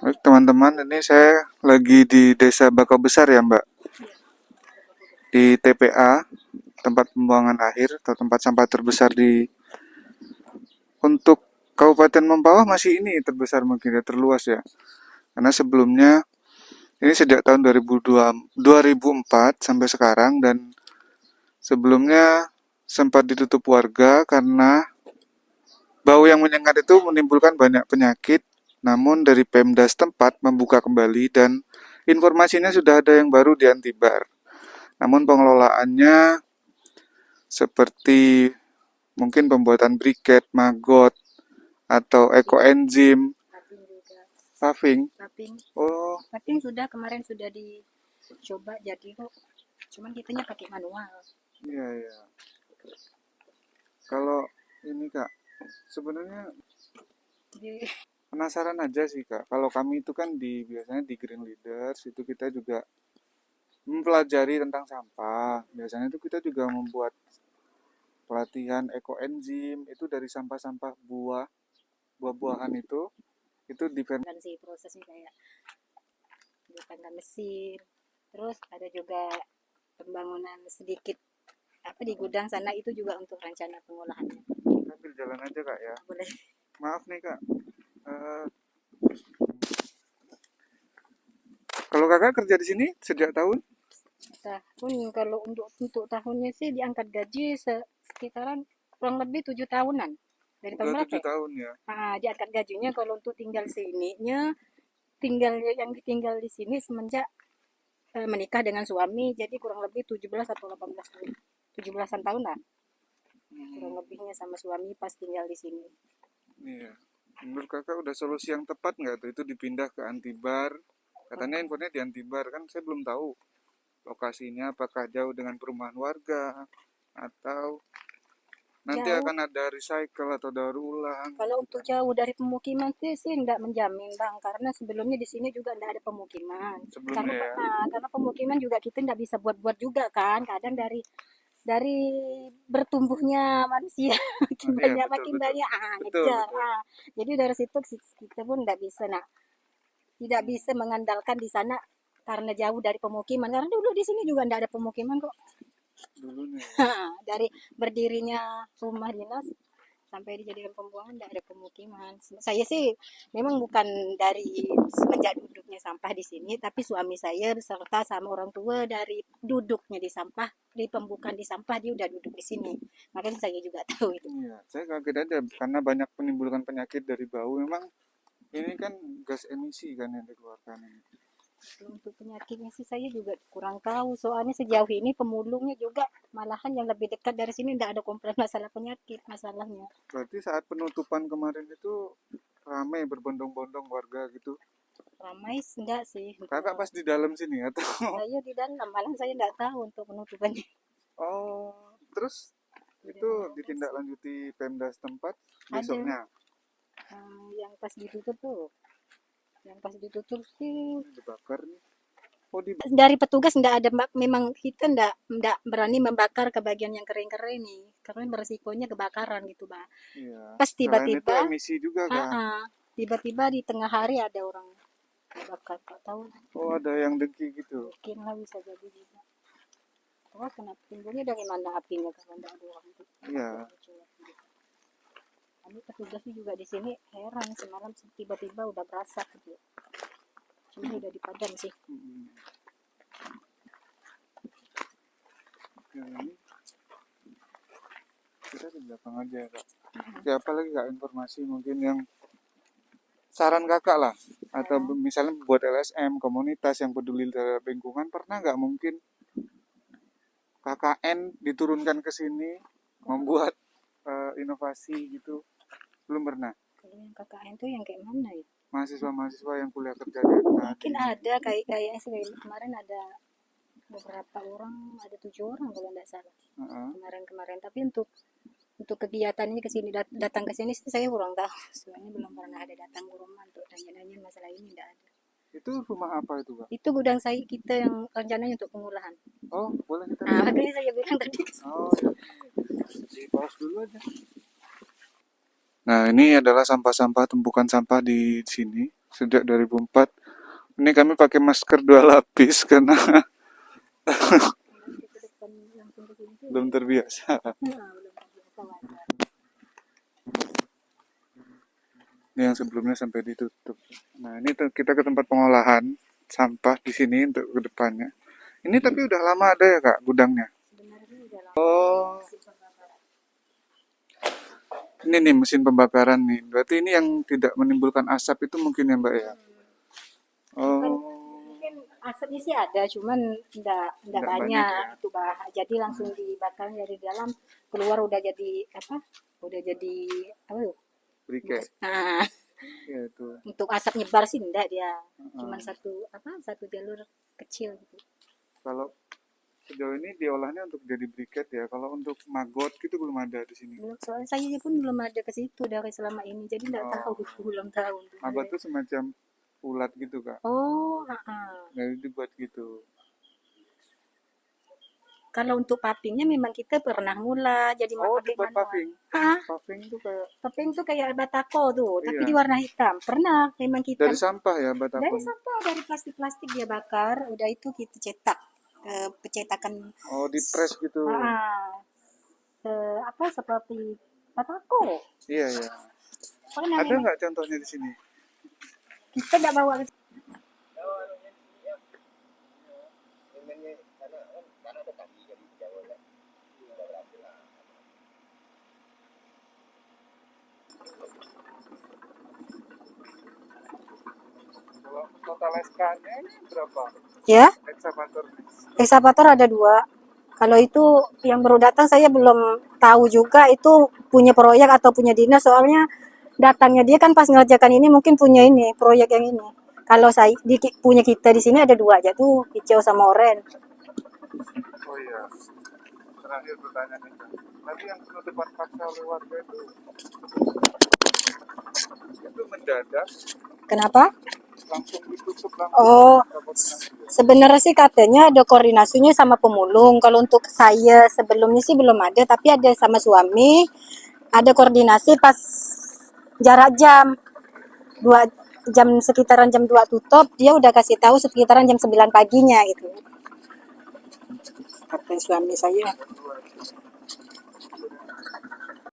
Baik, teman-teman, ini saya lagi di Desa Bakau Besar ya, Mbak. Di TPA, tempat pembuangan akhir atau tempat sampah terbesar di untuk Kabupaten Mempawah masih ini terbesar mungkin ya, terluas ya. Karena sebelumnya ini sejak tahun 2004 sampai sekarang dan sebelumnya sempat ditutup warga karena bau yang menyengat itu menimbulkan banyak penyakit. Namun dari Pemda setempat membuka kembali dan informasinya sudah ada yang baru di Antibar. Namun pengelolaannya seperti mungkin pembuatan briket, maggot, atau ekoenzim, Tapping juga. paving. Tapping. Oh, Tapping sudah kemarin sudah dicoba jadi kok. Cuman kitanya pakai manual. iya iya. Kalau ini Kak, sebenarnya Di, penasaran aja sih Kak. Kalau kami itu kan biasanya di Green Leaders itu kita juga mempelajari tentang sampah. Biasanya itu kita juga membuat pelatihan ekoenzim itu dari sampah-sampah buah-buahan itu di kan sih prosesnya kayak datangkan mesin. Terus ada juga pembangunan sedikit apa di gudang sana itu juga untuk rencana pengolahannya. sambil jalan aja Kak ya. Boleh. Maaf nih Kak, Eh, kalau Kakak kerja di sini sejak tahun? Tahun kalau untuk tahunnya sih diangkat gaji sekitaran kurang lebih 7 tahunan dari tahun Udah berapa 7 ya? tahun ya. Diangkat gajinya kalau untuk tinggal sininya tinggal yang ditinggal di sini semenjak menikah dengan suami jadi kurang lebih 17 atau 18 tahun 17-an tahun lah kurang Hmm, lebihnya sama suami pas tinggal di sini. iya. Menurut Kakak udah solusi yang tepat nggak tuh itu dipindah ke Antibar? Katanya infonya di Antibar kan saya belum tahu lokasinya apakah jauh dengan perumahan warga atau nanti Jauh akan ada recycle atau daur ulang. kalau untuk jauh dari pemukiman sih tidak menjamin bang karena sebelumnya di sini juga tidak ada pemukiman karena Sebelumnya ya. karena pemukiman juga kita tidak bisa buat-buat juga kan kadang dari bertumbuhnya manusia makin Oh, iya banyak betul makin betul. banyak Betul ngejar betul. jadi dari situ kita pun tidak bisa mengandalkan di sana karena jauh dari pemukiman karena dulu di sini juga tidak ada pemukiman kok. Dulunya ya. Dari berdirinya rumah dinas sampai dijadikan pembuangan tidak ada pemukiman. Saya sih memang bukan dari semenjak duduknya sampah di sini, tapi suami saya beserta sama orang tua dari duduknya di sampah, di pembukaan di sampah dia udah duduk di sini. Makanya saya juga tahu itu. Iya, saya kaget aja karena banyak menimbulkan penyakit dari bau. Memang ini kan gas emisi kan yang dikeluarkan ini. Untuk penyakitnya sih saya juga kurang tahu. Soalnya sejauh ini pemulungnya juga malahan yang lebih dekat dari sini tidak ada komplain masalah penyakit masalahnya. Berarti saat penutupan kemarin itu ramai berbondong-bondong warga gitu. Ramai enggak sih Kakak untuk pas di dalam sini atau? saya di dalam malah saya tidak tahu untuk penutupannya. Oh, terus Tidak itu ada sih. ditindaklanjuti Pemda setempat Ada besoknya. yang pas ditutup tuh. Yang pas ditutup sih Ini dibakar nih. Oh, di dari petugas enggak ada memang kita enggak berani membakar ke bagian yang kering-kering nih karena beresikonya kebakaran gitu, Bang. iya. Pas Selain itu tiba-tiba, emisi juga kan. tiba-tiba di tengah hari ada orang bakar, tak tahu Oh, ada yang dengki gitu. mungkin lah bisa jadi juga. Wah, kenapa timbulnya dari mana apinya kalau enggak ada orang tuh. Iya. Kami petugasnya juga di sini heran semalam tiba-tiba udah berasa gitu. Cuma udah dipadam sih. Mm-mm. Ya, ini kita di belakang aja ya kak. Ya, apa lagi kak informasi mungkin yang saran kakak lah atau Nah, misalnya buat LSM komunitas yang peduli terhadap lingkungan pernah nggak mungkin KKN diturunkan ke sini membuat inovasi gitu belum pernah kalau yang KKN tuh yang kayak mana ya? mahasiswa-mahasiswa yang kuliah kerja di Mungkin tadi. ada kayaknya sih kemarin ada beberapa orang, ada 7 orang kalau nggak salah Heeh. kemarin-kemarin. Tapi untuk kegiatannya ke sini datang ke sini sih saya kurang tahu. Soalnya belum pernah ada datang ke rumah untuk tanya-tanya masalah ini tidak ada. Itu rumah apa itu kak? Itu gudang saya kita yang rencananya untuk pengolahan. Oh boleh kita Nah, lihat. makanya saya bilang tadi. Oh ya. Di pause dulu aja. Nah ini adalah sampah-sampah tumpukan sampah di sini sejak 2004. Ini kami pakai masker 2 lapis karena Ke depan langsung ke sini tuh, belum terbiasa. belum terbiasa wajar. Ini yang sebelumnya sampai ditutup. Nah, ini kita ke tempat pengolahan sampah di sini untuk ke depannya. Ini tapi udah lama ada ya Kak gudangnya? Sebenarnya udah lama Oh, mesin pembakaran. ini nih mesin pembakaran nih. Berarti ini yang tidak menimbulkan asap itu mungkin ya Mbak ya? Bukan, Oh, mungkin asapnya sih ada, cuman enggak nggak banyak banyak ya. itu bah. Jadi langsung dibakar dari dalam, keluar udah jadi apa? Udah jadi apa tuh? Briket. Nah, Ya itu. untuk asap nyebar sih enggak dia. Cuman Heeh. satu jalur kecil gitu. Kalau sejauh ini diolahnya untuk jadi briket ya. Kalau untuk maggot gitu belum ada di sini. Belum, soalnya saya pun belum ada ke situ dari selama ini, jadi enggak tahu, Oh, belum tahu. maggot itu semacam ulat gitu Kak. Oh, heeh. Jadi dibuat gitu. Kalau untuk papingnya memang kita pernah mula jadi Oh, pakai dibuat manual. paving. Hah? Paving itu kayak Paping tuh kayak batako tuh, tapi di iya. warna hitam. Pernah, memang kita Dari sampah ya dari batako. sampah, dari plastik-plastik dia bakar, udah itu kita cetak pencetakan Oh, di press gitu. ah, apa seperti batako. Iya ya. Pernah Ada memang nggak contohnya di sini? kita tidak bawa ke Kalau total SK-nya ini berapa? ya. Eksavator. Ekskavator ada 2. Kalau itu yang baru datang saya belum tahu juga itu punya proyek atau punya dinas, soalnya datangnya dia kan pas ngerjakan ini mungkin punya ini proyek yang ini. Kalau saya punya kita di sini ada 2 aja tuh, hijau sama oranye. Oh iya. Terakhir pertanyaan itu. Nanti yang penutupan paksa oleh warga itu mendadak Kenapa? langsung ditutup langsung Oh, tanpa koordinasi ya. sebenarnya sih katanya ada koordinasinya sama pemulung. Kalau untuk saya sebelumnya sih belum ada, tapi ada sama suami. Ada koordinasi pas jarak jam 2 jam, sekitaran jam 2 tutup, dia udah kasih tahu sekitaran jam 9 paginya gitu. Kata suami saya.